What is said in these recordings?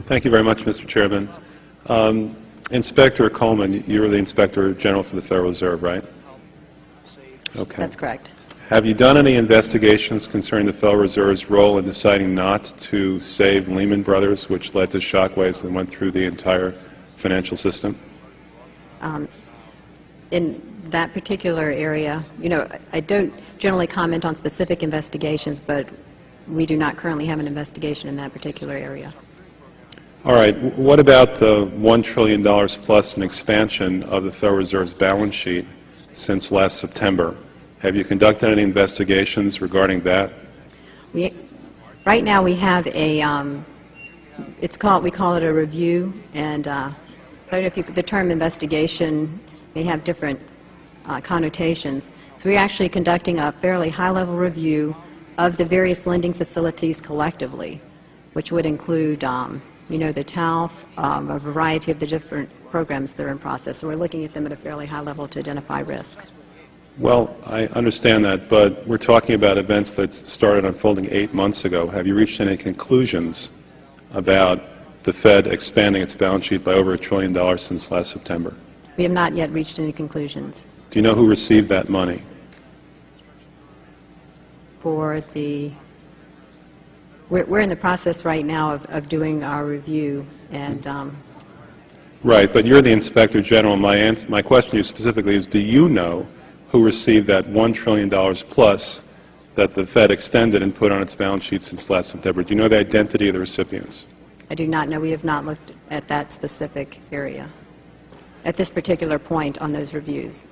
Thank you very much, Mr. Chairman. Inspector Coleman, you're the Inspector General for the Federal Reserve, right? Okay. That's correct. Have you done any investigations concerning the Federal Reserve's role in deciding not to save Lehman Brothers, which led to shockwaves that went through the entire financial system? In that particular area, I don't generally comment on specific investigations, but we do not currently have an investigation in that particular area. All right. What about the $1 trillion plus in expansion of the Federal Reserve's balance sheet since last September? Have you conducted any investigations regarding that? Right now we have a, we call it a review, and so I don't know if the term investigation may have different connotations. So we're actually conducting a fairly high-level review of the various lending facilities collectively, which would include, the TALF, a variety of the different programs that are in process. So we're looking at them at a fairly high level to identify risk. Well, I understand that, but we're talking about events that started unfolding 8 months ago. Have you reached any conclusions about the Fed expanding its balance sheet by over $1 trillion since last September? We have not yet reached any conclusions. Do you know who received that money? For the, we're in the process right now of doing our review, and right, but you're the Inspector General. My question to you specifically is, do you know who received that $1 trillion plus that the Fed extended and put on its balance sheet since last September? Do you know the identity of the recipients? I do not know. We have not looked at that specific area at this particular point on those reviews.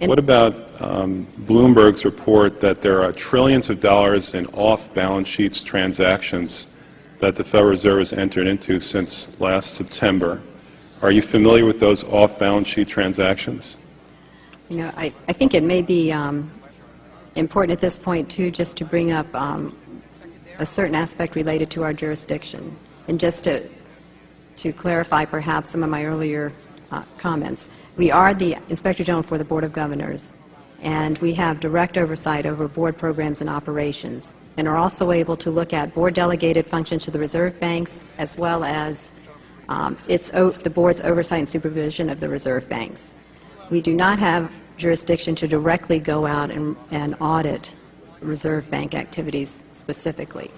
What about Bloomberg's report that there are trillions of dollars in off-balance sheets transactions that the Federal Reserve has entered into since last September? Are you familiar with those off-balance sheet transactions? I think it may be important at this point, too, just to bring up a certain aspect related to our jurisdiction. And just to clarify perhaps some of my earlier comments. We are the Inspector General for the Board of Governors, and we have direct oversight over board programs and operations, and are also able to look at board-delegated functions to the reserve banks, as well as the board's oversight and supervision of the reserve banks. We do not have jurisdiction to directly go out and audit reserve bank activities specifically.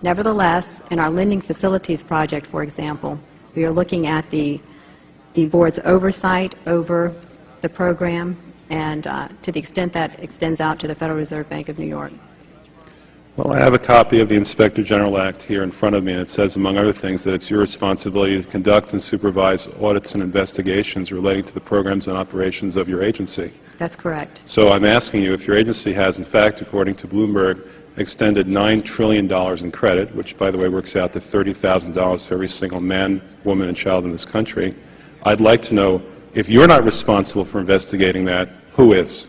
Nevertheless, in our lending facilities project, for example, we are looking at the board's oversight over the program, and to the extent that extends out to the Federal Reserve Bank of New York. Well, I have a copy of the Inspector General Act here in front of me, and it says, among other things, that it's your responsibility to conduct and supervise audits and investigations relating to the programs and operations of your agency. That's correct. So I'm asking you if your agency has, in fact, according to Bloomberg, extended $9 trillion in credit, which, by the way, works out to $30,000 for every single man, woman, and child in this country. I'd like to know, if you're not responsible for investigating that, who is?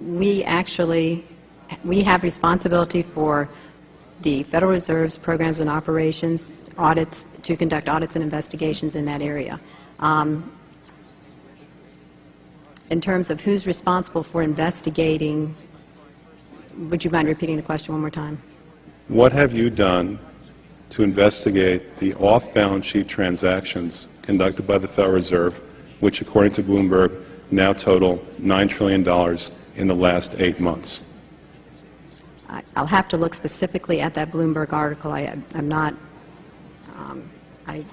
We have responsibility for the Federal Reserve's programs and operations, audits, to conduct audits and investigations in that area. In terms of who's responsible for investigating, would you mind repeating the question one more time? What have you done to investigate the off-balance sheet transactions conducted by the Federal Reserve, which, according to Bloomberg, now total $9 trillion in the last 8 months? I'll have to look specifically at that Bloomberg article. I'm not, I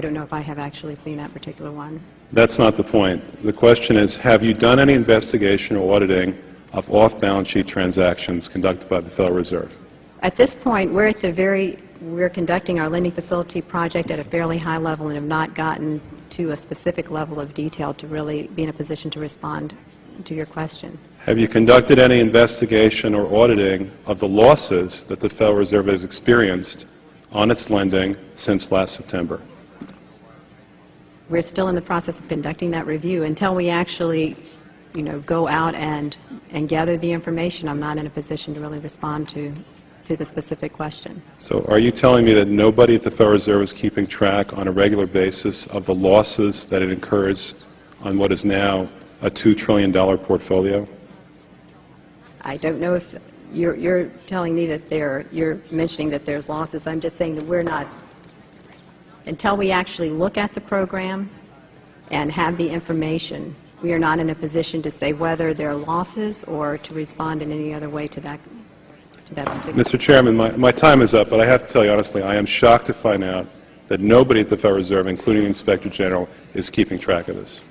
don't know if I have actually seen that particular one. That's not the point. The question is, have you done any investigation or auditing of off-balance sheet transactions conducted by the Federal Reserve? At this point, we're conducting our lending facility project at a fairly high level and have not gotten to a specific level of detail to really be in a position to respond to your question. Have you conducted any investigation or auditing of the losses that the Federal Reserve has experienced on its lending since last September? We're still in the process of conducting that review. Until we actually, go out and gather the information, I'm not in a position to really respond to the specific question. So are you telling me that nobody at the Federal Reserve is keeping track on a regular basis of the losses that it incurs on what is now a $2 trillion portfolio? I don't know if you're telling me that you're mentioning that there's losses. I'm just saying that we're not, until we actually look at the program and have the information, we are not in a position to say whether there are losses or to respond in any other way to that particular. Mr. Chairman, my time is up, but I have to tell you honestly, I am shocked to find out that nobody at the Federal Reserve, including the Inspector General, is keeping track of this.